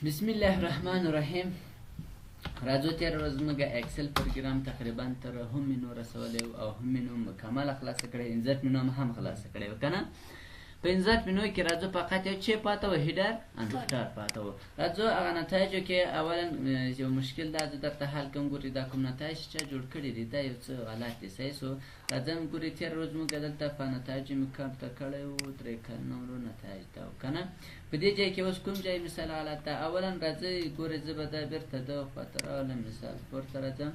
بسم الله الرحمن الرحیم. راځو تیر ورځ موږ اکسل پروګرام تقریبا تر هم مې نو رسولی او هم مې نو مکمله خلاصه کړی، 50 مې نو هم خلاصه کړی و کنه. په 50 مې نو کې راځو فقط یو چې پاته و هیډر ان فوټر پاته و. راځو هغه نتایجو کې اولا یو مشکل دا درته حل کوم. ګوري دا کوم نتایج چې جوړ کړي دي دا یو څه غلط دي. صحیح سو راځم ګوري تیر ورځ موږ دلته په نتایجو مې کارته کړی و 3 نمبر نتایج دا کنه. په دې ځای کې اوس کوم ځای مثال غلط ده. اولا راځي ګوري زه به دا بیرته د خواته راولم مثال پورته راځم.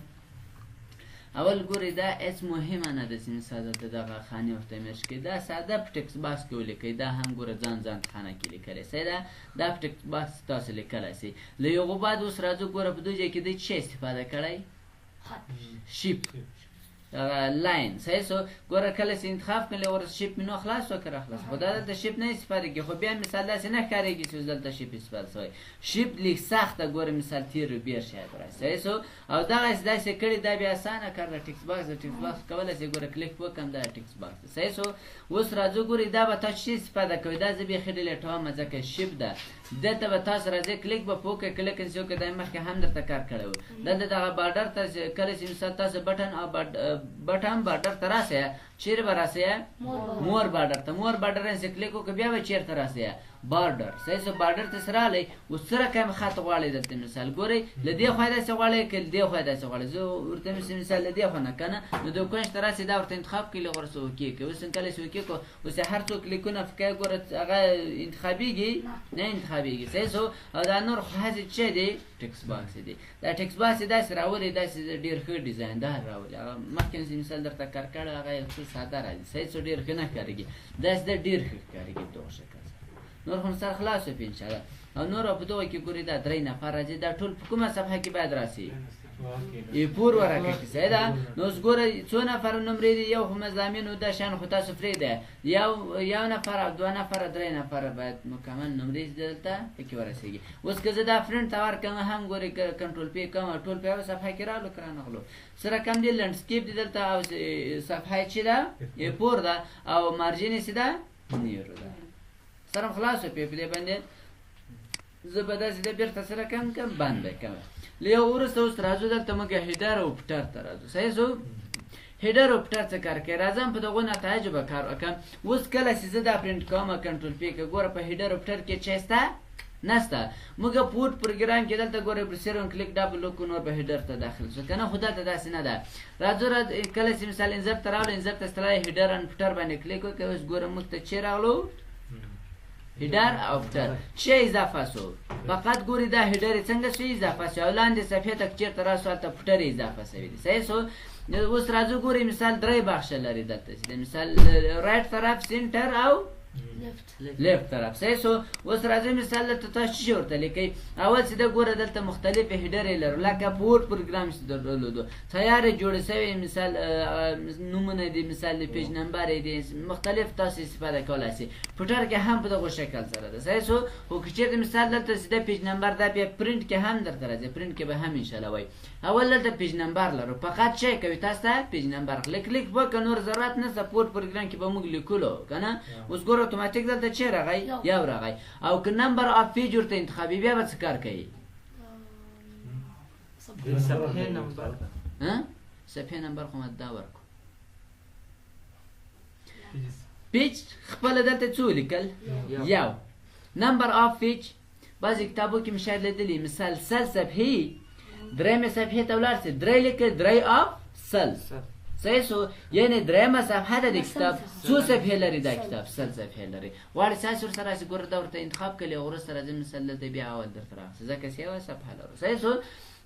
اول ګوري دا اس مهمه نه ده چې مثال د دغه خانې ورته میش کې دا ساده په ټکس باکس کې ولیکئ. دا هم ګوره ځان خانه کې لیکلی سي ده. دا په ټکس باکس تاسو لیکلی سي. له یو بعد اوس راځو ګوره په دې ځای کې د څه استفاده کړی؟ شیپ لاین. صحیح سو ګوره کله چې انتخاب کړل ور شیپ مینو خلاص وکړه خلاص. خدا د شیپ نه استفاده کوي، خو بیا مثال داسې نه ښکارېږي چې دلته شیپ استفاده شوی. شیپ لیک سخته ګوره مثال تیر بیر شاید راځي. صحیح سو او دغه داسې کړي دا بیا اسانه کار د ټکس باکس. د ټکس باکس کولای شي ګوره کلیک وکم دا ټکس باکس. صحیح سو اوس راځو ګوري دا به تاسو شي استفاده کوي. دا زه به خېډل ټوه مزه شیپ ده. دته به تاسو راځي کلیک به پوکه کلیک انسو کې دای مخکې هم درته کار کړو. دغه بارډر ته کله چې مثال تاسو بټن او بټن بارډر تراسه چیر براسه مور بارډر ته مور بارډر انسو کلیک وکړه بیا به چیر تراسه بارډر. صحیح سو بارډر ته سره لې وسره کوم خط غواړي دلته مثال ګوري لدی خو دا څه غواړي کله دی خو دا څه غواړي. زه ورته مثال لدی خو نه کنه نو د کوم تراسه دا ورته انتخاب کړي غرسو کې اوس کله شو کې کو اوس هر څوک لیکونه فکر ګوره هغه انتخابيږي نه انتخابيږي. صحیح سو او دا نور خو هڅه چي دي ټکس باکس دي. دا ټکس باکس دا سره راولي دا ډیر ښه ډیزاین دار راولي. مخکې مثال درته کار کړه هغه څه ساده راځي. صحیح سو ډیر ښه نه کاریږي. دا ډیر ښه کاریږي دوه شکل نور هم سره خلاص په ان شاء الله. او نور په دوه کې ګوري دا 3 نفر راځي. دا ټول په کومه صفحه کې باید راسي؟ ای پور ورکه کې سي دا. نو ګوره څو نفر نمرې دي یو هم زمين او د شان خو تاسو فري ده. یو نفر او دوه نفر 3 نفر باید مکمل نمرې دلته کې ورسیږي. اوس که زه دا فرنت تور کوم هم ګوري کنټرول پی کوم ټول په صفحه کې رالو کرانه غلو سره کم دی لندسکیپ دي دلته او صفحه چې دا ای پور ده او مارجین سي ده نیرو ده. سره خلاص په دې باندې زبردست دې بیرته سره کم بند وکم. لیو ورسته اوس راځو دلته موږ هیډر او فټر ته راځو. صحیح سو هیډر او فټر څه کار کوي؟ راځم په دغه نتایج به کار وکم. اوس کله چې زه دا پرینټ کوم کنټرول پی کې ګوره په هیډر او فټر کې چېستا نسته. موږ پورت پروګرام کې دلته ګوره برسرون کلیک ډبل وکړو نو په هیډر ته داخل شو کنه. خدا ته داسې نه ده. راځو کله چې مثال انزر ته راول انزر ته ستلای هیډر ان فټر باندې کلیک وکړو. اوس ګوره موږ ته چیر راغلو هیډر او فټر چې اضافه سو. فقط ګوري دا هیډر څنګه شي اضافه شو وړاندې صفحه تک چیرته راسو ته فټر اضافه شوی دی. صحیح سو اوس راځو ګوري مثال 3 بخش لري دلته چې مثال رائټ طرف سنټر او لیفت طرف. صحیح سو اوس راځي مثال ته تاسو شي ورته لیکي. اول چې دا ګوره دلته مختلف هیډر لري لکه پورت پروګرام چې درلودو تیار جوړ شوی مثال نمونه دي مثال پیج نمبر دي مختلف تاسو استفاده کولای شئ. فټر کې هم په دغه شکل سره ده. صحیح سو خو چې مثال دلته سیده پیج نمبر دا بیا پرینټ کې هم درته راځي. پرینټ کې به هم ان شاء الله وای اول دلته پیج نمبر لرو فقط چک کوي تاسو ته پیج نمبر کلیک وکړئ نور ضرورت نه. سپورټ پروګرام کې به موږ لیکلو کنه. اوس ګوره اتوماتیک دلته چه راغی یو راغی او که نمبر اف پیج ورته انتخابي بیا به څه کار کوي؟ صفحه نمبر صفحه نمبر خو مدا ورکو پیج خپل دلته څو لیکل یو نمبر اف پیج. بعضی کتابو کې مشاهده لیدلی مثال سل صفحه درېمه صفحه ته ولاړ سي 3 لیکل 3 اف سل. صحیح سو یعنی درېمه صفحه د کتاب څو صفحې لري؟ دا کتاب سل صفحې لري. واړ ساس سره چې ګور دا ورته انتخاب کړي ورسره راځي مثال د بیا اول درته راځي ځکه چې یو صفحه لري. صحیح سو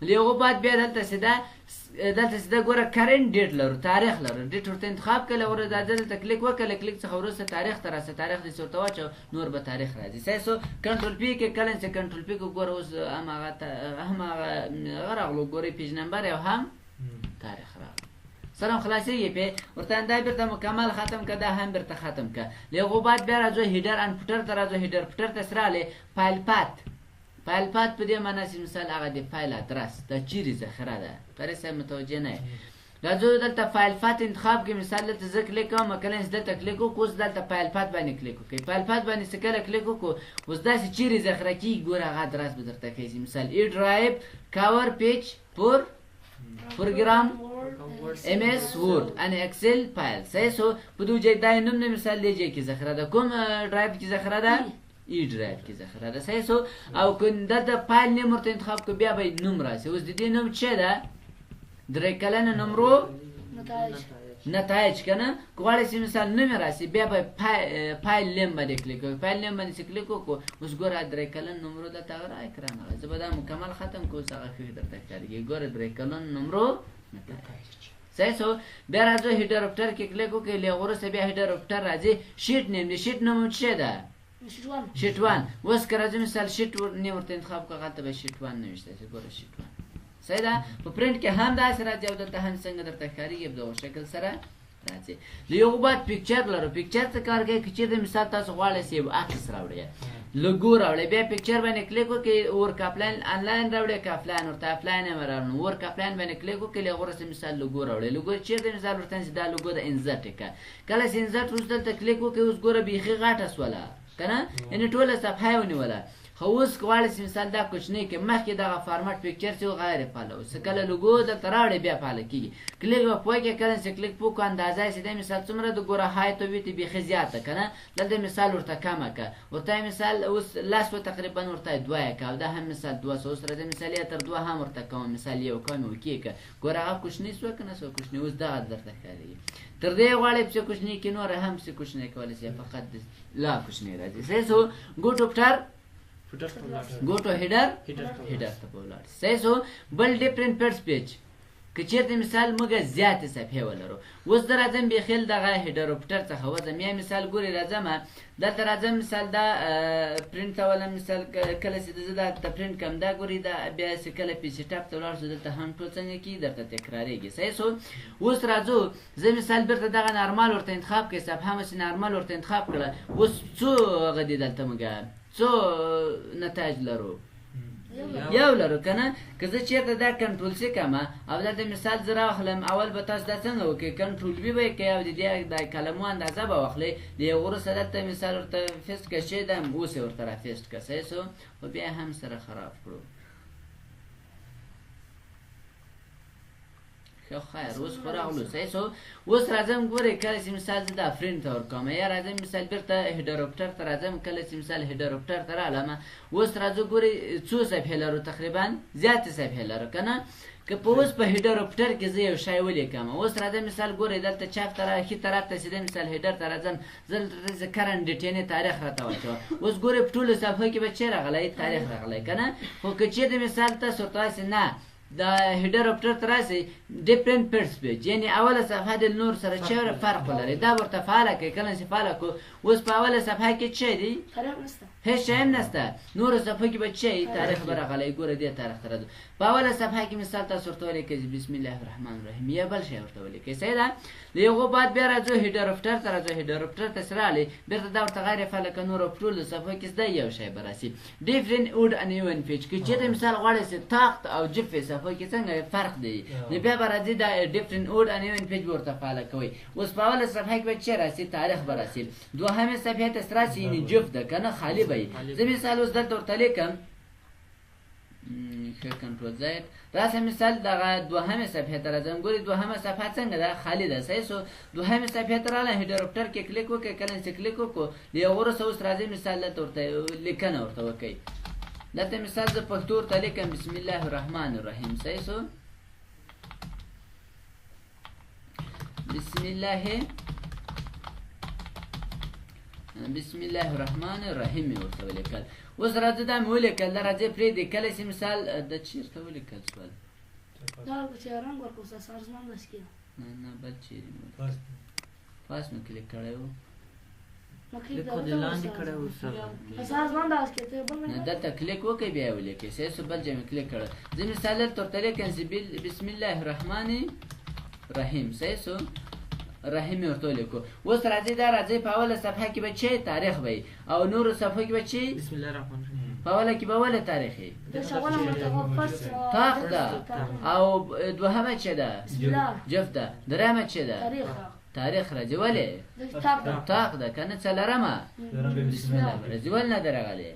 لیو بعد بیا دلته سیده ګوره کرنٹ ډیټ لرو تاریخ لرو. ډیټ ورته انتخاب کړي ور دلته کلیک وکړه کلیک څخه ورسره تاریخ ته راځي. تاریخ دې څورته واچو نور به تاریخ راځي. صحیح سو کنټرول پی کې کله چې کنټرول پی کو ګوره اوس هغه غراغلو ګوري پیج نمبر او هم تاریخ راغلی. سلام خلاصي په ورته انده بیرته مکمل ختم کړه هم بیرته ختم کړه. لیو بعد بیا راځو هیډر ان فټر ته راځو. هیډر فټر ته سره له فایل پات په دې معنی چې مثال هغه د فایل ادرس د چیرې ذخیره ده. پرې سم متوجه نه راځو دلته فایل پات انتخاب کې مثال دلته زه کلیک کوم کله چې دلته کلیک وکړو اوس دلته فایل پات باندې کلیک وکړئ فایل پات باندې چې کله کلیک وکړو اوس داسې چیرې ذخیره کېږي ګوره هغه ادرس به درته ښیي مثال ای ډرایو کور پیج پروګرام MS Word and Excel فایل صحیح سو په دو ځای دا نوم نه مثال دی ځای کې ذخیره ده کوم ډرایو کې ذخیره ده ای ډرایو کې ذخیره ده صحیح سو او که دلته فایل نیم ورته انتخاب کړو بیا به نوم راسي اوس د دې نوم څه ده درې کلنه نمرو نتایج کنه غواړئ چې مثال نوم راسي بیا به فایل نیم باندې کلیک کوئ فایل نیم باندې چې کلیک وکړو اوس ګوره درې کلن نمرو دلته را اکران راغلی زه به دا مکمل ختم کړو اوس هغه ښه درته ښکارېږي ګوره درې کلن نمرو نتایج صحیح سو بیا راځو هیډر افټر کې کلیک وکړئ له هغه وروسته بیا هیډر افټر راځي شیټ نیم دی شیټ نوم څه ده شیټ 1 اوس که راځو مثال شیټ نیم ورته انتخاب کړو هلته به شیټ 1 نوشته شي ګوره شیټ 1 صحیح ده په پرنټ کې هم داسې راځي او دلته هم څنګه درته ښکارېږي په دغه شکل سره راځي له یو بعد پیکچر لرو پیکچر څه کار کوي که چېرته مثال تاسو غواړئ چې یو عکس راوړئ لوګو راوړئ بیا پیکچر باندې کلیک وکړئ ورک اپلاین آنلاین راوړئ که افلاین ورته افلاین هم راوړو ورک اپلاین باندې کلیک وکړئ له هغه وروسته مثال لوګو راوړئ لوګو چېرته مثال ورته چې دا لوګو د انزرټ یې کړه کله چې انزرټ اوس دلته کلیک وکړئ اوس ګوره بیخي غټه سوله که نه یعنې ټوله صفحه یې ونیوله خو اوس غواړئ چې مثال دا کوچنی کې مخکې دغه فارمټ پیکچر چې غیر فعاله اوس کله لوګو دلته راوړئ بیا فعاله کېږي کلیک به پوه کړئ کله چې کلیک وکړو اندازه یې چې دی مثال څومره د ګوره هایت او ویت یې بیخي زیاته که نه دلته مثال ورته کمه کړه ورته مثال اوس 10 تقریبا ورته 2 یې کړه او دا هم مثال 200 اوس راځي مثال یې تر 2 هم ورته کوم مثال یو کم اوکې کړه ګوره هغه کوچنی سوه که نه سوه کوچنی اوس دغه درته ښکارېږي تر دې غواړئ چې کوچني کې نور هم چې کوچنی کولی شي فقط لا کوچنی راځي صحیح سو ګو ټو افټر go to header ته په ولاړ صحیح سو بل ډیفرنٹ پیج پیج که چېرته مثال موږ زیاتې صفحې ولرو اوس زه راځم بېخیل دغه هیډر افټر څخه وځم یا مثال ګورې راځم دلته راځم مثال دا پرنټ ته ولم مثال کله چې زه دا پرنټ کړم دا ګورې دا بیا چې کله پی سي ټاپ ته ولاړ شو دلته هم ټول څنګه کېږي درته تکرارېږي صحیح سو اوس راځو زه مثال بېرته دغه نارمال ورته انتخاب کړئ صفحه مې چې نارمال ورته انتخاب کړله اوس څو هغه دي دلته موږ څو نتایج لرو یو لرو که نه که زه چېرته دا کنټرول سي کړم او دلته مثال زه راواخلم اول به تاسو دا څنګه وکړئ کنټرول بي به یې کوئ او د دې د کلمو اندازه به واخلئ د هغه وروسته دلته مثال ورته فیسټ کړه چې دا اوس یې ورته را فیسټ کړه صحیح سو خو بیا هم سره خراب کړو خیر اوس خو راغلو صحیح سو اوس راځم ګورئ کله چې مثال زه دا فرینډ ته ورکوم یا راځم مثال بېرته هیډر افټر ته راځم کله چې مثال هیډر افټر ته راغلم اوس راځو ګورئ څو صفحې لرو تقریبا زیاتې صفحې لرو که نه که په اوس په هیډر افټر کې زه یو شی ولیکم اوس راځم مثال ګورئ دلته چپ ښي طرف ته چې دی مثال هیډر ته راځم زه دلته کرنټ ډیټ یعنې تاریخ راته واچوه اوس ګورئ په ټولو صفحو کې به څه راغلی تاریخ راغلی که نه خو که چېرته مثال تاسو ورته واسې نه د هیډر افټر ته راسئ ډیفرنٹ پیج پیج یعنې اوله صفحه د نور سره څه فرق ولري دا ورته فعاله کړئ کله چې فعاله کړو اوس په اوله صفحه کې څه دي هېڅ شی هم نشته نورو صفحو کې به څه تاریخ به راغلی ګوره دې تاریخ ته راځو په اوله صفحه کې مثال تاسو ورته ولیکئ بسم الله الرحمن الرحیم یا بل شی ورته ولیکئ صحیح ده له هغو بعد بیا راځو هیډر افټر ته راځو هیډر افټر ته چې راغلی بېرته دا ورته غیر فعاله کړه نورو په ټولو صفحو کې زده یو شی به راسي ډیفرنٹ وډ ان ایون پیج که چېرته مثال غواړئ چې تاخت او جفې صفحو کې څنګه فرق دی نو بیا به راځي دا ډیفرنٹ وډ ان ایون پیج به ورته فعاله کوئ اوس په اوله صفحه کې به څه راسي تاریخ به راسي دوهمې صفحې ته چې راسي یعنې جفت ده که نه خالي به وي زه مثال اوس دلته ورته لیکم ښه کنټرول زید راسه مثال دغه دوهمې صفحې ته راځم ګورئ دوهمه صفحه څنګه ده خالي ده صحیح سو دوهمې صفحې ته راغلم هیډر افټر کې کلیک وکړئ کله چې کلیک وکړو د هغه وروسته اوس راځئ مثال دلته ورته لیکنه ورته وکړئ دلته مثال زه پښتو ورته لیکم بسم الله الرحمن الرحیم صحیح سو بسم الله الرحمن الرحیم مې ورته ولیکل اوس راځه دا مې ولیکل دا راځئ پرېږدئ کله چې مثال د چېرته ولیکل شول نه بل چیرې فاس مې کلیک کړی و دلته کلیک وکړئ بیا یې ولیکئ صحیح سو بل ځای مې کلیک کړی زه مثال دلته ورته لیکم بسم الله الرحمن الرحیم صحیح سو رحیم ورته ولیکو اوس راځئ دا راځئ په اوله صفحه کې به چې تاریخ به او نورو صفحو کې به چې بسم الله الرحمن الرحیم په اوله کې به ولې تاریخي داش اوله مرتبه فرس طاق ده او دوهمه چه ده جفت ده درهمه چه ده تاریخ راځي ولې طاق ده کنه څلرمه بسم الله راځي ول نه درغلي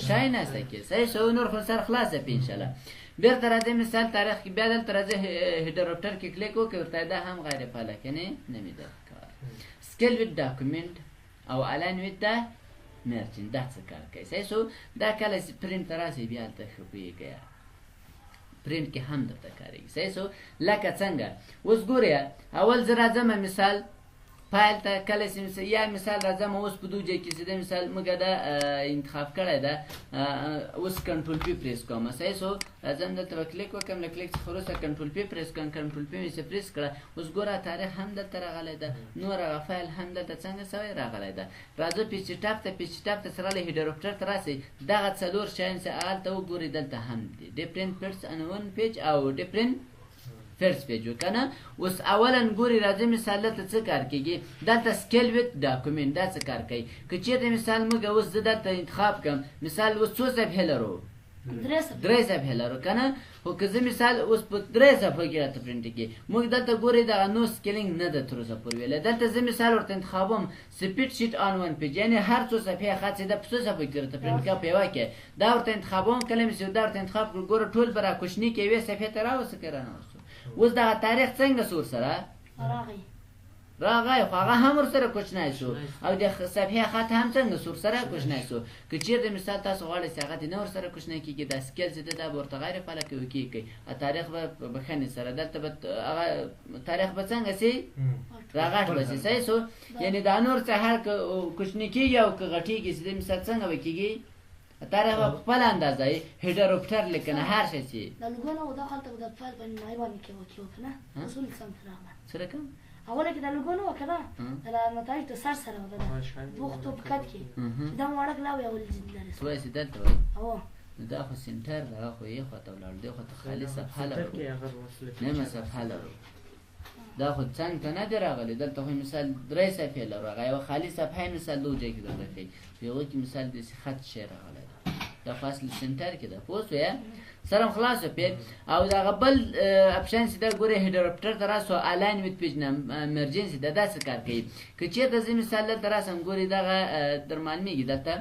شای نسته کې صحیح شو نور خو سر خلاصه په ان شاء الله بیرته راځي مثال تاریخ کې بیا دلته راځي هیډروپټر کې کلیک وکړئ ورته دا هم غیر فعال کنه نمیده کار سکیل وذ ډاکومنت او الاین وذ دا مرجن دا څه کار کوي صحیح شو دا کله پرینټ راځي بیا ته خپېږي پرینټ کې هم درته کاریږي صحیح شو لکه څنګه اوس ګورئ اول زه راځم مثال فایل ته کله چې یا مثال راځم اوس په دوجه کې چې مثال موږ دا انتخاب کړی ده اوس کنټرول پی پریس کوم صحیح شو راځم دلته کلیک وکړم له کلیک څخه وروسته کنټرول پی پریس کوم کنټرول پی مې پریس کړه اوس ګوره تاریخ هم دلته راغلی ده نور هغه فایل هم دلته څنګه سوی راغلی ده راځو پیچ ټاپ ته سره له هیډروپټر ته راسئ دغه څلور شیان چې هلته وګورئ دلته هم دي ډیفرنٹ پیج ان ون پیج او ډیفرنٹ فرست پیج وکنه اوس اولا ګوري راځي مثال دلته څه کار کیږي دلته سکیل وذ ډاکومنت دا څه کار کوي که چیرته مثال موږ اوس دلته انتخاب کوم مثال اوس څو صفحې لرو درې صفحې لرو کنه خو که زه مثال اوس په درې صفحو کې راته پرنټ کړي موږ دلته ګورئ دغه نو سکیلینګ نه ده تر اوسه پورې ویلی دلته زه مثال ورته انتخابوم سپیډ شیټ آن ون پیج یعنې هر څو صفحې خاصې ده په څو صفحو کې درته پرنټ کړه په یوه کې دا ورته انتخابوم کله مې چې دا ورته انتخاب کړو ګوره ټول به راکوشني کې یوې صفحې ته راوسه که رانوسو اوس دغه تاریخ څنګه سور سره راغی خو هغه هم ورسره کوچنی شو او د صفحې خط هم څنګه سور سره کوچنی شو که چیرته مثال تاسو غواړئ چې هغه دې نه ورسره کوچنی کېږي دا سکیل چې ده دا به ورته غیر فعاله کوي کېږي تاریخ به بخښنې سره دلته به هغه تاریخ به څنګه سي راغټ به سي صحیح شو یعنې دا نور څه هر که کوچني کېږي او که غټېږي چې د مثال څنګه به کېږي تاریخ په خپل اندازه یې هیډروپټر لیکنه هر شی چې دا لوګونه او دا خلطه د فایل باندې نایبانې کې وکړه نه اصول سم راغله څه رقم اوله کې دا لوګونه وکړه دا نتایج د سر سره وکړه بوختو پکټ کې دا وړک لا وی اول جدي لري سوې سي دلته وای او دا خو سنټر دا خو یې خو ته ولاړ دی خو ته خالي صفحه لرو نه ما صفحه لرو دا خو څنګه ته نه دی راغلی دلته خو مثال درې صفحې لرو هغه یوه خالي صفحه مثال دوجه کې درته ښیي په یوه کې مثال داسې خط شی راغلی دا فاصل سنټر کې ده پوه شوې سره خلاص پیج او دغه بل اپشن چې دا ګورئ هیډروپټر ته راسو الاین وذ پیج مرجن چې دا داسې کار کوي که چېرته زه مثال دلته راسم ګورئ دغه در معلومېږي دلته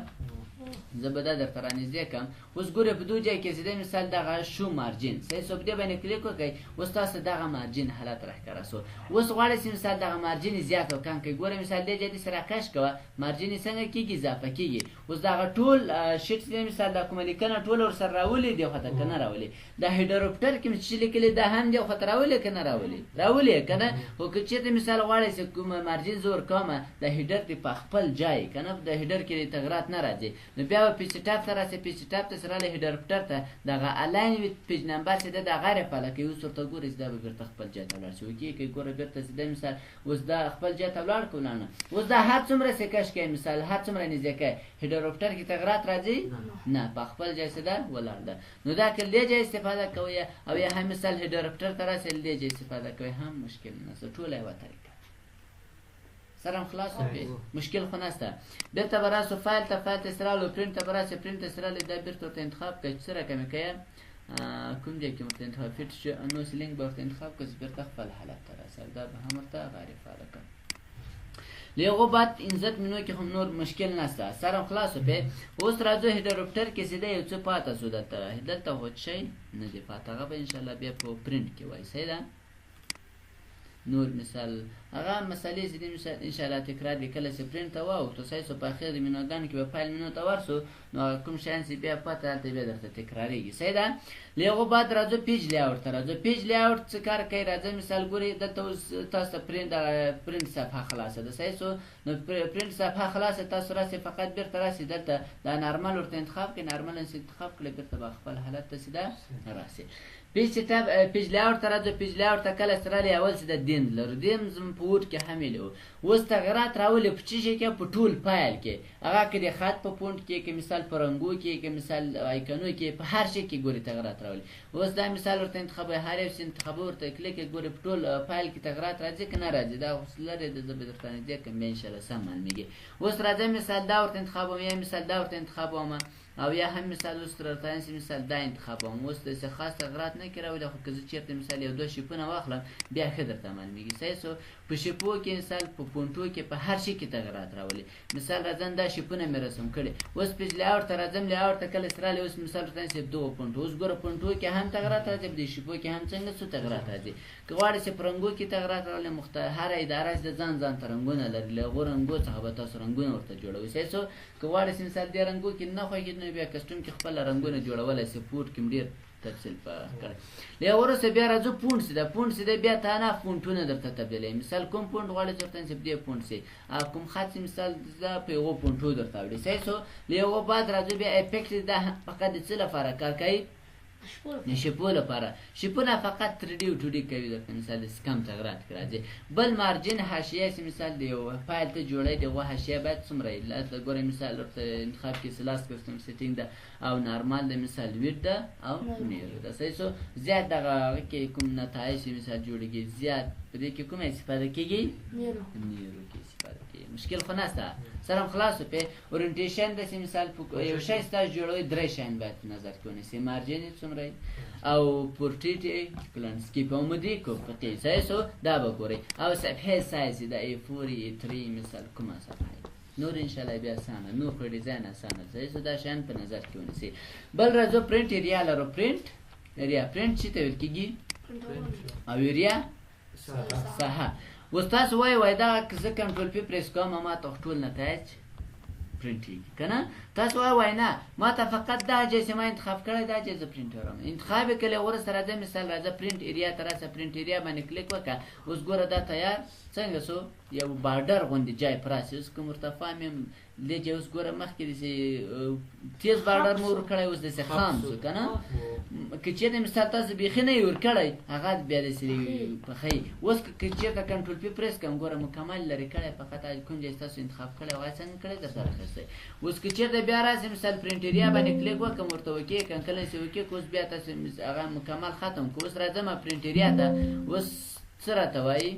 زه به دا درته رانږدې کړم اوس ګورئ په دوه ځای کې چې دی مثال دغه شو مارجین صحیح شو په دې باندې کلیک وکړئ اوس تاسو دغه مارجین حالت راښکاره شو اوس غواړئ چې مثال دغه مارجین یې زیات او کم کړئ ګورئ مثال دې ځای داسې راکش کوه مارجین یې څنګه کېږي اضافه کېږي اوس دغه ټول شیټ چې دی مثال دا کومه لیکنه ټول ورسره راولي دې خواته که نه راولي دا هیډروپټر کې چې لیکلي دا هم دې خواته راولي که نه راولي راولي که نه خو که چېرته مثال غواړئ چې کومه مارجین زه ورکومه د هیډر دې په خپل ځای که نه د هیډر کې تغیرات نه راځي نو بیا به پیچ ټاپ ته راسي پیچ ټاپ ته سره له هیډروپټر ته دغه الاین وذ پیج نمبر چې ده دا غیر فعاله کوي اوس ورته ګورئ چې دا به بېرته خپل ځای ته ولاړ شي وکې ګوره بېرته چې دی مثال اوس دا خپل ځای ته ولاړ کړو نه اوس دا هر څومره چې کش کوي مثال هر څومره نږدې کوي هیډروپټر کې تغیرات راځي نه په خپل ځای چې ده ولاړ ده نو دا که له ځای استفاده کوئ او یا هم مثال هیډروپټر ته راسئ له ځای استفاده کوئ هم مشکل نشته ټوله یوه طریقه سره خلاص پی مشکل خو نشته بیرته به راسو فایل ته سره له پرینټ ته به راسئ پرینټ ته سره له دا بیرته ورته انتخاب کړئ چې څه رقمې کوئ کوم ځای کې ورته انتخاب فټ نو سیلینګ به ورته انتخاب کړئ چې بیرته خپل حالت ته راسئ دا به هم ورته غیر فعاله کړم له هغو بعد انزت منو کې هم نور مشکل نشته سره خلاص پی اوس راځو هیډروپټر کې سیده یو څه پاته شو دلته خو شی نه دی پاته هغه به انشاءالله بیا په پرینټ کې وایي صحیح ده نور مثال هغه مسئلې چې مثال ان شاء الله تکرار لیکل چې پرینټ ته واوښتو صحیح شو په اخر د منوګانو کې به فایل منو ته ورسو نو کوم شیان چې بیا پته هلته بیا درته تکراریږي صحیح ده له هغو بعد راځو پیج لیاوټ ته راځو پیج لیاوټ څه کار کوي راځه مثال ګورئ دلته اوس تاسو ته پرینټ صفحه خلاصه ده صحیح شو نو پرینټ صفحه خلاصه تاسو راسئ فقط بیرته راسئ دلته دا نارمل ورته انتخاب کړئ نارمل انتخاب کړئ بیرته به خپل حالت ته سیده راسئ پیج لیاوټ ته راځو پیج لیاوټ ته کله سره لی اول چې د دین لرو دین زموږ په وډ کې هم ویلي وو اوس تغیرات راولي په څه شي کې په ټول فایل کې هغه که د خط په پونټ کې که مثال په رنګو کې که مثال آیکنو کې په هر شي کې ګوري تغیرات راولي اوس دا مثال ورته انتخابوي هر یو څه انتخابوي ورته کلیک ګوري په ټول فایل کې تغیرات راځي که نه راځي دا اوس لرې د زه به درته نږدې کړم بیا انشاءالله سم معلومېږي اوس راځه مثال دا ورته انتخابوم یا مثال دا ورته انتخابوم او یا هم مثال اوس درته وایم مثال دا انتخابوم اوس داسې خاص تغیرات نه کړي راولي خو که زه چېرته مثال یو دوه شیپونه واخلم بیا ښه درته معلومېږي صحیح سو په شیپو کې مثال په پونټو کې په هر شي کې تغیرات راولي مثال راځم دا شیپونه مې رسم کړي اوس پیج لیاوټ ته راځم لیاوټ ته کله راغلی اوس مثال درته وایم دغه پونټو اوس ګوره پونټو کې هم تغیرات راځي په دې شیپو کې هم څنګه څو تغیرات راځي که غواړئ چې په رنګو کې تغیرات راولي هره اداره چې د ځان ته رنګونه لري له هغو رنګو څخه به تاسو رنګونه ورته جوړوئ صحیح سو که غواړئ چې مثال دې رنګو کې نه خوښېږي نو بیا کسټوم کې خپله رنګونه جوړولی شئ پوټ کې ډېر تفصیل کړی له هغه وروسته بیا راځو پونټ سي پونټ سي بیا تنها پونټونه درته تبدیلوي مثال کوم پونټ غواړئ چې ورته نصب دې پونټ سي کوم خط مثال زه په یوه پونټو درته وړي صحیح سو له هغه بعد راځو بیا افیکټ دا فقط د څه لپاره کار کوي شیپو لپاره شیپونه فقط 3D او 2D کوي درته مثال کم تغیرات راځي بل مارجن حاشیه چې مثال دی یو فایل ته جوړی دغه حاشیه باید څومره وي لکه ګورئ مثال ورته انتخاب کې سلاس کسټم سیټینګ ده او نارمال ده مثال ویډ ده او نیرو ده صحیح سو زیات دغه کې کوم نتایج مثال جوړیږي زیات په دې کې کومه استفاده کیږي نیرو کې استفاده کیږي مشکل خو نشته سلام خلاصو په اورینټیشن د مثال یو شی ستاسو جوړوي درې شیان باید نظر کې ونیسئ مارجن څومره او پورټریټ لانډسکیپ او مودي کوپټي صحیح سو دا به ګورئ او صفحې سایز د A4 A3 مثال کومه صفحه نور ان شاء الله بیا اسانه نور په ډیزاین اسانه صحیح سو دا شیان په نظر کې ونیسئ بل راځو پرنٹ ایریا لرو پرنٹ ایریا پرنٹ چې ته ویل کېږي او ایریا ساحه اوس تاسو وایئ دا که زه کنټرول پی پریس کوم ما ته ټول نتایج پرنټیږي که نه تاسو وایئ نه ما ته فقط دا ځای چې ما انتخاب کړی دا ځای زه پرنټوم انتخاب یې کړی وروسته راځه مثال راځه پرنټ ایریا ته راشه پرنټ ایریا باندې کلیک وکړه اوس ګوره دا تیار څنګه سو یو بارډر غوندې ځای پراسي اوس که مرتفع مې دې ځای اوس ګوره مخکې داسې تیز بارډر مو ورکړی اوس داسې خام سو که نه که چېرته مثال تاسو بیخي نه یې ورکړی هغه بیا داسې پخی اوس که چېرته کنټرول پی پریس کړم ګوره مکمل لرې کړی فقط کوم ځای ستاسو انتخاب کړی هغه څنګه کړی درته راخیستی اوس که چېرته بیا راسئ مثال پرنټ ایریا باندې کلیک وکړم ورته اوکې کړم کله چې اوکې که اوس بیا تاسو هغه مکمل ختم کړو اوس راځم پرنټ ایریا ته اوس څه راته وایي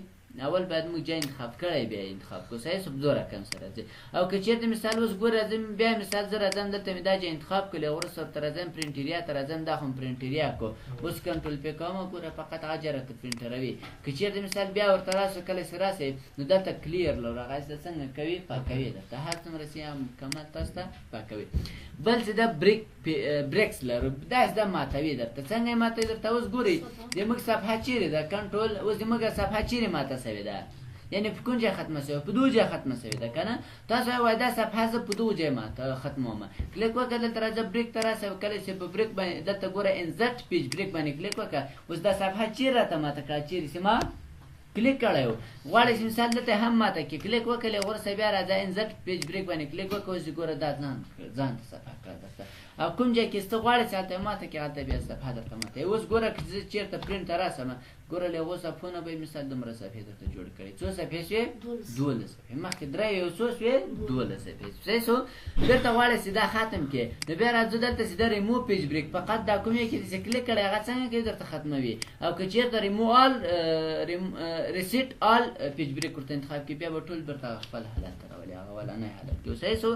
اول باید موږ ځای انتخاب کړی بیا انتخاب کړو صحیح سو دو رقم سره ځي او که چېرته مثال اوس ګوره راځم بیا مثال زه راځم دلته مې دا ځای انتخاب کړلی وروسته ورته راځم پرنټ ایریا ته راځم دا خو پرنټ ایریا کړو اوس کنټرول پی کوم ګوره فقط هغه ځای راته پرنټروي که چېرته مثال بیا ورته راسو کله چې راسئ نو دلته کلیر لرو هغه چې څنګه کوي پاکوي درته هر څومره چې مکمل تاسو ته پاکوي بل چې دا بریکس لرو دا دا ماتوي درته څنګه یې ماتوي درته اوس ګورئ زموږ صفحه چیرې ده کنټرول اوس زموږ صفحه چیرې ماته سوې ده یعنی په کوم ځای ختمه شوې په دوه ځای ختمه شوې ده که نه تاسو وایئ دا صفحه زه په دوه ځای ماته ختموم کلیک وکړه دلته راځه بریک ته راسه کله چې په بریک باندې دلته ګوره انزرټ پیج بریک باندې کلیک وکړه اوس دا صفحه چیرې راته ماته کړه چیرې چې ما کلیک کړی و غواړئ چې مثال دلته هم ماته کړي کلیک وکړئ وروسته بیا راځه انزرټ پیج بریک باندې کلیک وکړه اوس ګوره دا ځان ته صفحه کړه درته او کوم ځای کې ته غواړې چې هلته ماته کړي هلته بیا صفحه درته ماته اوس ګوره که زه چېرته پرنټ ته راسم ګوره له هغو صفحونه به یې مثال دومره صفحې درته جوړې کړي څو صفحې شوې 12 صفحې مخکې 3 یو څو شوې 12 صفحې صحیح سو بېرته غواړئ چې دا ختم کړې نو بیا راځو دلته چې دا ریمو پیج بریک فقط دا کوم یې کې چې کلیک کړی هغه څنګه کوي درته ختموي او که چېرته ریمو آل ریسیټ آل پیج بریک ورته انتخاب کړي بیا به ټول بېرته خپل حالت ته راولي هغه ولنی حالت کې صحیح سو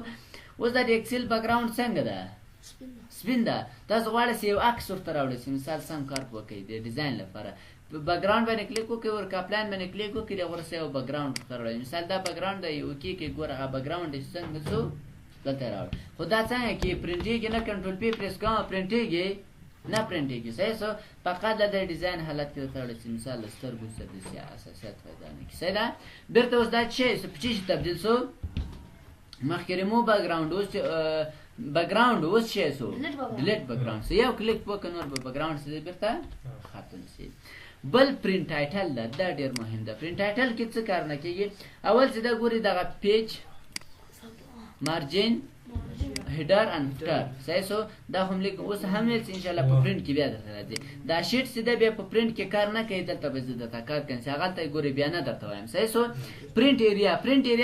اوس دا د ایکسل بیکګراوند څنګه ده سپین ده تاسو غواړئ چې یو عکس ورته راوړئ چې مثال سم کار وکړئ د ډیزاین لپاره بیکګراوند باندې کلیک وکړئ ورکه اپلاین باندې کلیک وکړئ وروسته یو بیکګراوند ورته راوړئ مثال دا بیکګراوند دی اوکې کې ګوره هغه بیکګراوند چې څنګه څو دلته راوړئ خو دا څنګه کې پرنټېږي نه کنټرول پی پریس کوم پرنټېږي نه پرنټېږي صحیح سو فقط د ډیزاین حالت کې ورته راوړئ چې مثال له سترګو سره داسې اساسیات پیدا نه کړي صحیح ده بېرته اوس دا څه په څه شي تبدیل سو مخکې ریمو بیکګراوند اوس بیکګراوند اوس څه سو ډیلیټ بیکګراوند سو یو کلیک وکړه نور به بیکګراوند سره بیرته ختم شي بل پرنټ ټایټل ده دا ډېر مهم ده پرنټ ټایټل کې څه کار نه کېږي اول چې دا ګوري دغه پیج مارجن هیډر اند فوټر صحیح سو دا هم لیکم اوس هم ویل چې انشاءالله په پرنټ کې بیا درته راځي دا شیټ چې ده بیا په پرنټ کې کار نه کوي دلته به زه درته کار کوم چې هغلته یې ګورې بیا نه درته وایم صحیح سو پرنټ ایریا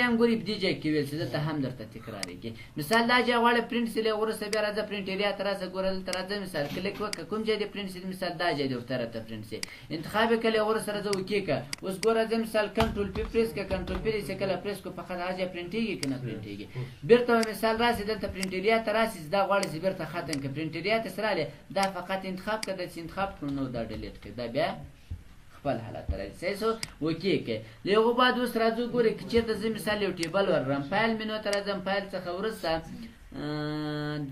هم ګورې په دې ځای کې ویل چې دلته هم درته تکرارېږي مثال دا ځای غواړې پرنټ سي وروسته بیا راځه پرنټ ایریا ته راځه ګوره دلته راځه مثال کلیک وکړه کوم ځای دې پرنټ سي مثال دا ځای دې ورته راته پرنټ سي انتخاب یې کړی وروسته راځه اوکې کړه اوس ګوره راځه مثال کنټرول پی پریس کړه کنټرول پی چې کله پریس کړو فقط هغه ځای پرنټېږي که نه پرنټېږي بېرته مثال راسي دلته پرنټ پرنټریا ته راسي دا غواړي چې بیرته ختم کړي پرنټریا ته سره دا فقط انتخاب کړه چې انتخاب کړو نو دا ډیلیټ کړي دا بیا خپل حالت راځي صحیح سو وکی کې لغه بعد اوس راځو ګوري چې ته زه مثال یو ټیبل وررم فایل مینو ته راځم فایل څخه ورسته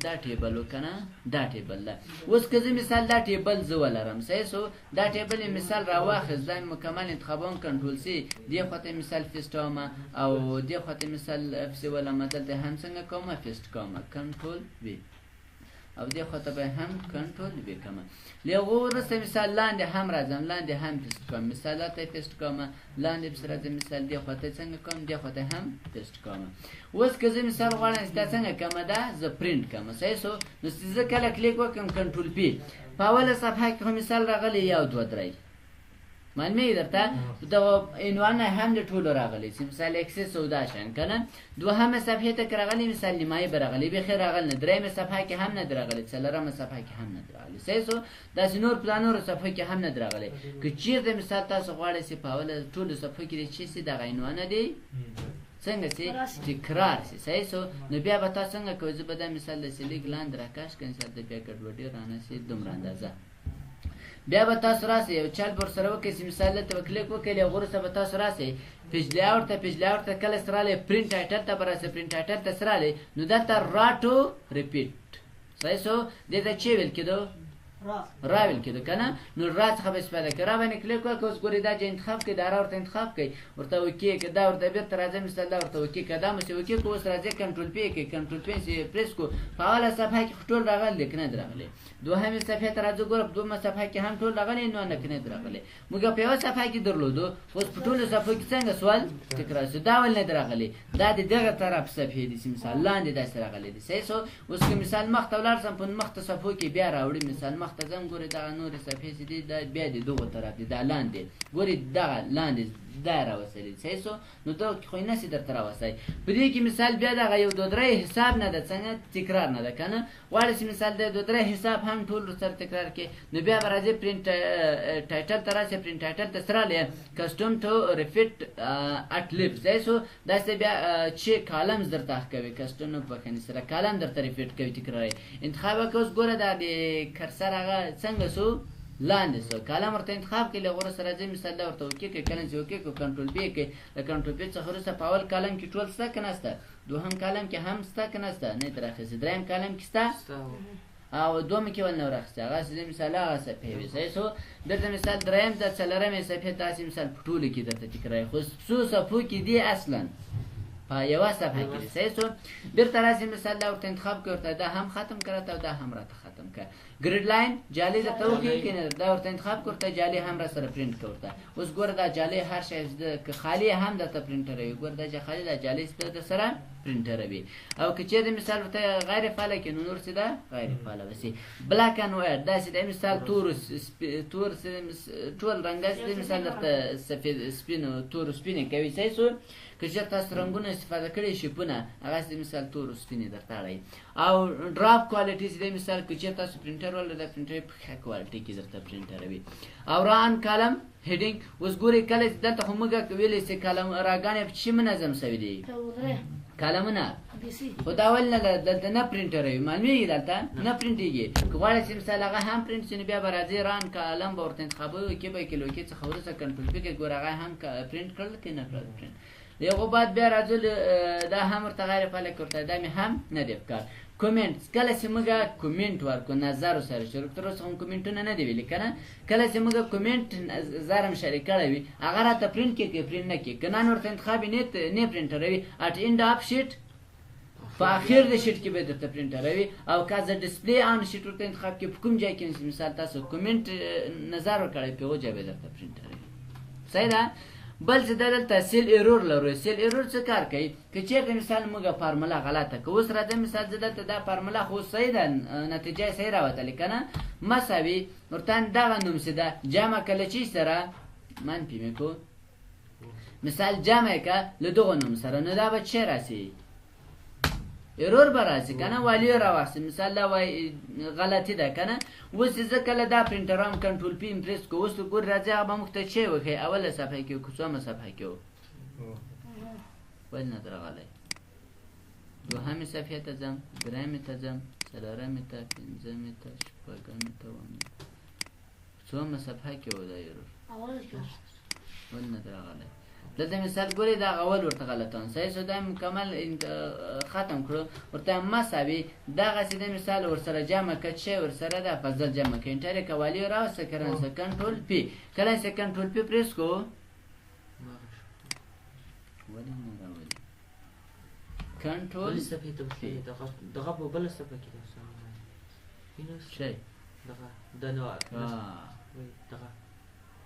دا ټیبل وکنه دا ټیبل ده اوس که زه مثال دا ټیبل زه ولرم صحیح سو دا ټیبل مثال راواخیست دا مکمل انتخابوم کنټرول سی دې خواته مثال فیسټ کومه او دې خواته مثال افسی ولم دلته هم څنګه کومه فیسټ کومه کنټرول وی او دې خواته به هم کنټرول وی کومه لغه ورسته مثال لاندې هم راځم لاندې هم فیسټ کوم مثالات فیسټ کومه لاندې بسره مثال دې خواته څنګه کوم دې خواته هم فیسټ کومه اوس که زه مثال غواړم دا څنګه کومه ده زه پرینټ کوم صحیح سو نو زه کله کلیک وکم کنټرول پی په اوله صفحه کې مثال راغلی یو دوه درې معلومه درته دا عنوان هم د ټولو راغلی چې مثال اکسس او دا شان کنه دوهمه صفحه ته راغلی مثال نیمایي برغلی به خیر راغلی نه درېمه صفحه کې هم نه راغلی څلورمه صفحه کې هم نه راغلی صحیح سو دا نور پلانور صفحه کې هم نه راغلی که چیرته مثال تاسو غواړئ چې په اوله ټولو صفحه کې چې څه د عنوان دی څنګه سي تکرار سي صحیح سو نو بیا به تاسو څنګه کوئ زه به دا مثال د سلیګ لاند راکاش کړم چې د بیا ګډوډي رانه سي دومره اندازه بیا به تاسو راسي یو چل پر سره وکړئ چې مثال ته کلیک وکړئ او غوړه به تاسو راسي پیج لیاوټ ته کله سره له پرینټ ټایټل ته برسه پرینټ ټایټل ته سره له نو دا ته راټو ریپیټ صحیح سو د دې چې ویل کېدو راویل کېدو کنه نو را څخه به استفاده کړه را باندې کلیک وکړئ اوس ګورئ دا چې انتخاب کړئ دا ورته انتخاب کړئ ورته وکی کې دا ورته بیرته راځي مثال دا ورته وکی کړه دا مې وکی کو اوس راځي کنټرول پی کې کنټرول پی سي پریس کو په اوله صفحه کې ټول راغلی لیکن نه راغلی دوهمه صفحه ته راځو ګور دوهمه صفحه کې هم ټول راغلی نو نه کنه راغلی موږ په یو صفحه کې درلودو اوس په ټول صفحه کې څنګه سوال تکرار شو دا ول نه راغلی دا د دغه طرف صفحه دي مثال لاندې دا سره راغلی دي صحیح سو اوس که مثال مخته ولرسم په مخته صفحه کې بیا راوړي مثال مخته زم ګورئ دا نور صفحه سي دي دا بیا د دغه طرف دي دا لاندې ګورئ دا لاندې دا راوصلې صحیح سو نو دا خو نه سي درته راوځي په دې کې مثال بیا دا یو دوه درې حساب نه ده څنګه تکرار نه ده کنه واړې مثال د دوه درې حساب هم ټول سره تکرار کې نو بیا راځي پرینټ ټایټل تر راځي پرینټ ټایټل ته سره له کسټم ټو ریپیټ ات لیپ صحیح سو دا څه بیا چې کالمز درته کوي کسټم په خني سره کالم درته ریپیټ کوي تکرار انتخاب کوس ګوره دا د کرسر هغه څنګه سو لاندې سو کالم ورته انتخاب کې لغوره سره ځي مثال دا ورته وکي کې کله چې وکي کو کنټرول پی کې د کنټرول پی څخه وروسته په اول کالم کې ټول څه کناسته دوهم کالم کې هم څه کناسته نه ترخص دریم کالم کې څه او دوم کې ول نه راخسته هغه سې مثال هغه څه پیوي صحیح سو درته مثال دریم د څلورمې صفحه تاسو مثال ټول کې درته تکرار خصوصا فو کې دی اصلا په یو صفحه کې صحیح سو بیرته راځي مثال دا ورته انتخاب کړه دا هم ختم کړه او دا هم راته ختم کړه ګریډ لاین جالي د توګه کې نه دا ورته انتخاب کړه جالي هم را سره پرینټ کړه اوس ګوره دا جالي هر شی د خالی هم د پرینټر وي ګوره دا چې خالی د جالي ست د سره پرینټر وي او که چې د مثال ورته غیر فعال کې نور څه ده غیر فعال وسی بلاک ان وایټ دا چې د مثال تور ټول رنګ د مثال درته سفید سپین تور سپین کوي صحیح سو که چې تاسو رنگونه استفاده کړئ شپونه هغه د مثال تور سپینې درته اړای او ډراپ کوالټي د مثال که چې تاسو پرینټر ول د پرینټر په ښه کوالټي کې درته پرینټر وي او ران کالم هډینګ اوس ګوري کله دلته همغه ویلې چې کالم راګانې په چی منظم سوي دي کالمونه خدا ول نه دلته نه پرینټر وي معلومه دلته نه پرینټيږي کومه چې مثال هغه هم پرینټ شنه بیا راځي ران کالم ورته انتخابوي کې به کیلو کې څه خبره کنټرول کې ګورغه هم پرینټ کړل کې نه کړل پرینټ یو بعد بیا راځل دا هم ورته غیر فعال کړته دا مې هم نه دی کار کومنټ کله چې موږ کومنټ ورکو نظر سره شروع تر اوسه هم کومنټونه نه دی ویل کنه کله چې موږ کومنټ زارم شریک کړی هغه راته پرینټ کې پرینټ نه کې کنه ورته انتخاب نه پرینټر وي اټ اند اپ شیټ په اخر د شیټ کې به درته پرینټر وي او کله ډسپلی آن شیټ ورته انتخاب کې کوم ځای کې مثال تاسو کومنټ نظر ورکړی په وجه به درته پرینټر وي صحیح ده بل څه دلته سیل ایرور لرو سیل ایرور څه کار کوي که چیرته مثال موږ فارمولا غلطه که اوس راځي مثال دلته دا فارمولا خو صحیح ده نتیجه صحیح راوتلی کنه مساوي ورته دغه نوم څه ده جمع کله چې سره منفي میکو مثال جمع که له دغه نوم سره نو دا به چی راسي ایرور براسي کنه والی راوځي مثال دا وای غلطی ده کنه اوس ځکه له دا پرینټرام کنټرول پی امپریس کو اوس ګور راځي هغه مخته چی وکي اوله صفحه کې کومه صفحه کې ول نه درغلای دوهمې صفحې ته ځم، درېیمې ته ځم، څلورمې ته، پنځمې ته، شپږمې ته، اوومې ته. څومره صفحه کې و دا ایرور؟ ول نه راغلی. دلته مثال ګورئ دا اول ورته غلطان صحیح شو، دا مکمل ختم کړو، ورته مساوي دغسې د مثال ورسره جمع کړه، چې ورسره دا فضل جمع کړه، انټر یې کوالي راوسته کرنسه کنټرول پی، کله چې کنټرول پی پریس کړو ولې نه راولي کنټرول دغه په بله صفحه کې شی دغه دغه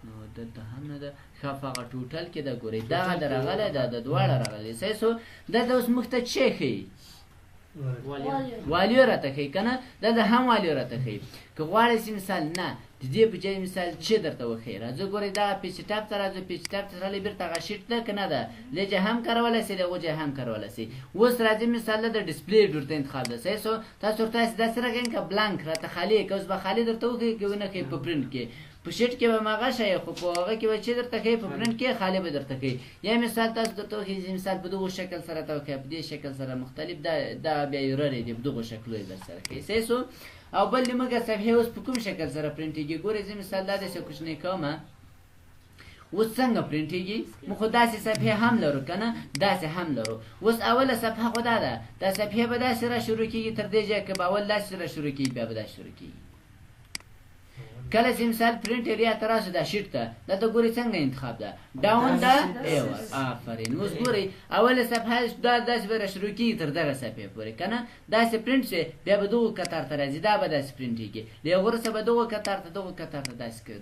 نو دلته هم نه ده ښه هغه ټوټل کې ده ګورئ دغه د راغلی ده د دواړه راغلی صحیح شو. دلته اوس موږ ته څه ښیي؟ والیو راته ښیي که نه؟ دلته هم والیو راته ښیي. که غواړئ چې مثال نه د دې په ځای مثال چې درته وښیي راځو ګورئ دغه پیچ ټاپ ته راځو، پیچ ټاپ ته راغلی بېرته هغه شیټ ده که نه ده؟ لجه هم کارولی سئ دغه ځای هم کارولی سئ. اوس راځي مثال د ډسپلی ورته انتخاب ده صحیح شو. تاسو ورته داسې راکوئ که بلانک راته خالي که اوس به خالي درته وښیي که ونه ښیي په پرنټ کې، په شیټ کې به مغه شی خو په هغه کې به چې درته ښیي په پرنټ کې خالي به درته ښیي. یا مثال تاسو درته وښیي چې مثال په دغو شکل سره ته وښیي په دې شکل سره مختلف دا بیا ایرر دی په دغو شکلو یې در سره ښیي صحیح شو. او بل موږ صفحې اوس په کوم شکل سره پرنټېږي ګورئ زه مثال دا داسې کوچنی کومه اوس څنګه پرنټېږي موږ خو داسې صفحې هم لرو که نه داسې هم لرو. اوس اوله صفحه خو دا ده دا صفحې به داسې را شروع کېږي تر دې ځایه که به اول داسې را شروع کېږي بیا به داسې شروع کېږي. کله چې مثال پرنټ ایریا ته راسو دا شیټ ته دلته ګورئ څنګه انتخاب ده ډاون ده ایور آفرین. اوس ګورئ اوله صفحه دا داسې به را شروع کېږي تر دغه صفحې پورې که نه داسې پرنټ شي بیا به دغو کتار ته راځي دا به داسې پرنټېږي له هغه وروسته به دغو کتار ته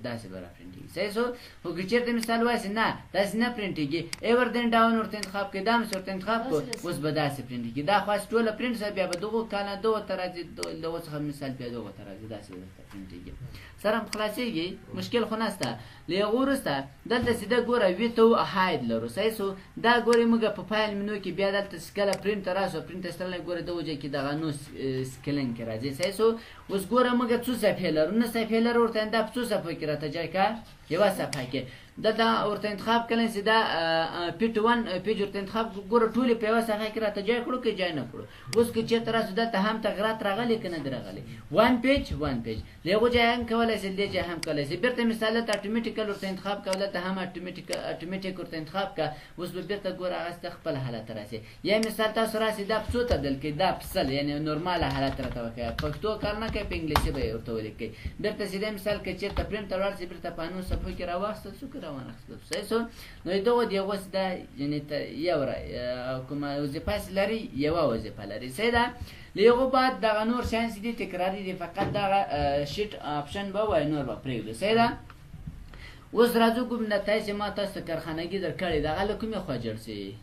داسې به را پرنټېږي صحیح شو. خو که چېرته مثال وایسي نه داسې نه پرنټېږي ایور دین ډاون ورته انتخاب کړئ دامسې ورته انتخاب کړو اوس به داسې پرنټېږي. دا خو هسې ټوله پرنټ شوه بیا به دغو کاله دغو ته راځي دغو څخه مثال بیا دغو ته راځي داسې به درته پرنټېږي. سره هم خلاصېږي مشکل خو نسته. له هغو وروسته دلته سیده ګوره ویتو هاید لرو صحیح شو. دا ګورئ موږ په فایل منو کې بیا دلته کله پرنټ ته راسو پرنټ ایستلی ګوره دغو ځای کې دغه نو سکلینګ کې راځي صحیح شو. اوس ګوره موږ څو صفحې لرو نه صفحې لرو ورته دا په څو صفحو کې راته جای که یوه صفحه کې دلته ورته انتخاب کړئ چې دا پیټ 1 پیج ورته انتخاب ګوره ټولې په یوه صفحه کې راته جای کړو که جای نه کړو. اوس که چېرته راسو دلته هم تغیرات راغلي که نه دي راغلي 1 پیج له هغو ځای هم کولی شئ دې ځای هم کولی شئ. بېرته مثال دلته اټومیټیکل ورته انتخاب کوه دلته هم اټومیټیک ورته انتخاب کړه اوس به بېرته ګوره هغه ته خپل حالت ته راسي. یا مثال تاسو راسي دا په څو تبدیل کړئ دا په سل یعنې نورماله حالت راته وښیه پښتو کار نه کوي په انګلیسي به یې ورته ولیکئ. بېرته سیده مثال که چېرته پرنټ ته ولاړ شئ بېرته په انو صفحو کې راواخیستل شو که راوانخیستل صحیح شو. نو دغو د یوه دا یعنې یو کومه وظیفه چې لري یوه وظیفه لري صحیح ده. له هغو بعد دغه نور شیان چې دي تکراري دي فقط دغه شیټ آپشن به وایي نور به پرېږدو صحیح ده. اوس راځو کوم نتایج چې ما تاسو ته کارخانګي در کړي دغه له کومې خوا جوړ شي؟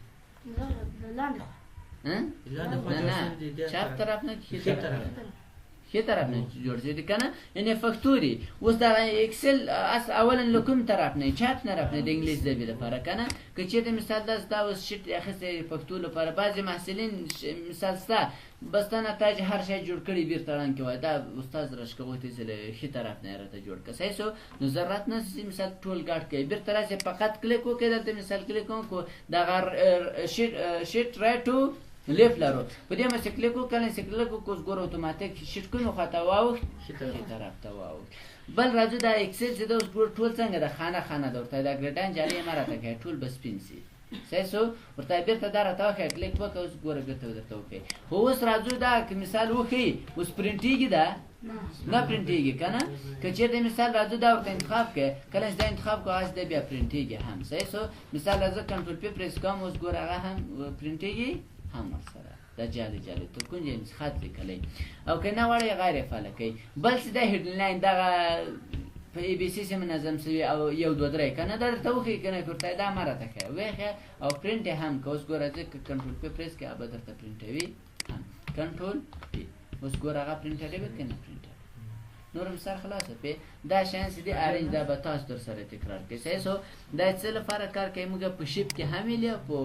نه چپ طرف نه ښي طرف نه جوړ شوي دي که نه یعنې فکتوري. اوس دغه اکسل اولا له کوم طرف نه چپ طرف نه د انګلیس ژبې لپاره که نه که چېرته مثال داسې دا اوس شیټ اخیستی پښتو لپاره بعضې محصلین مثال شته بس تا نتایج هر شی جوړ کړي بیرته ړنګ کې وایي دا استاد راشکوی ته چې له ښي طرف نه یې راته جوړ کړه صحیح شو. نو ضرورت نه چې مثال ټول ګډ کوي بیرته راسې فقط کلیک وکړئ دلته مثال کلیک وکړو دغه شیټ رایټ ټو لیفت لرو په دې باندې کلیک وکړئ کله چې کلیک وکړو اوس ګوره اتوماتیک شیټ کومې خوا ته واوښت ښي طرف ته واوښت. بل راځو دا اکسل چې ده اوس ګوره ټول څنګه ده خانه ده ورته دا ګریډان جالۍ یې مه راته کوئ ټول به سپین شي صحیح شو. ورته بیرته دا راته وښیه کلیک وکړه اوس ګوره بیرته به درته وښیي. خو اوس راځو دا که مثال وښیي اوس پرنټېږي ده نه پرنټېږي که نه که چېرته مثال راځو دا ورته انتخاب کړئ کله چې دا انتخاب کړو هسې دی بیا پرنټېږي هم صحیح شو. مثال راځه کنټرول پی پریس کوم اوس ګوره هغه هم پرنټېږي هم ورسره دا جالۍ ته کوم ځای خط لیکلی او که نه غواړئ غیر فعاله کوئ. بل چې دا هیډن لاین دغه په ای بي سي سي منظم شوي او 1 2 3 که نه دا درته وښیي که نه ورته دا مه راته ښیه ویښیه او پرنټ یې هم که اوس ګوره زه که کنټرول پی پریس کړې به درته پرنټوي هم کنټرول پی اوس ګوره هغه پرنټوي که نه پرنټوي نور هم سر خلاصه پې دا شیان چې دي ارینج دا به تاسو در سره تکرار کړئ صحیح شو. دا څه لپاره کار کوي موږ په شیپ کې هم ویلي او په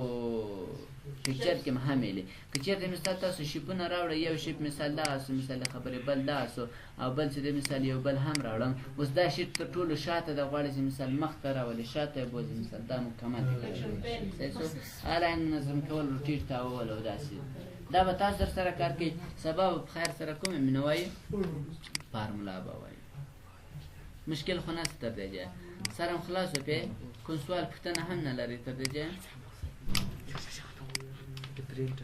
پکچر کې هم ویلي که چېرته مثال تاسو شیپونه راوړئ یو شیپ مثال دغه سو مثال خبرې بل دغه سو او بل چې د مثال یو بل هم راوړم اوس دا شیټ تر ټولو شاته د غواړي چې مثال مخ ته راولي شاته یې بوځي مثال دا مکمل صحیح شو. آلاین منظم کول روټیټ تاول او داسې دا به تاسو در سره کار کوي سبا به په خیر سره کومې مینه وایي فارمولا به وایي مشکل خو نشته تر دې ځایه سر هم خلاص وکړئ کوم سوال پوښتنه هم نه لرئ تر دې ځایه د پرینټ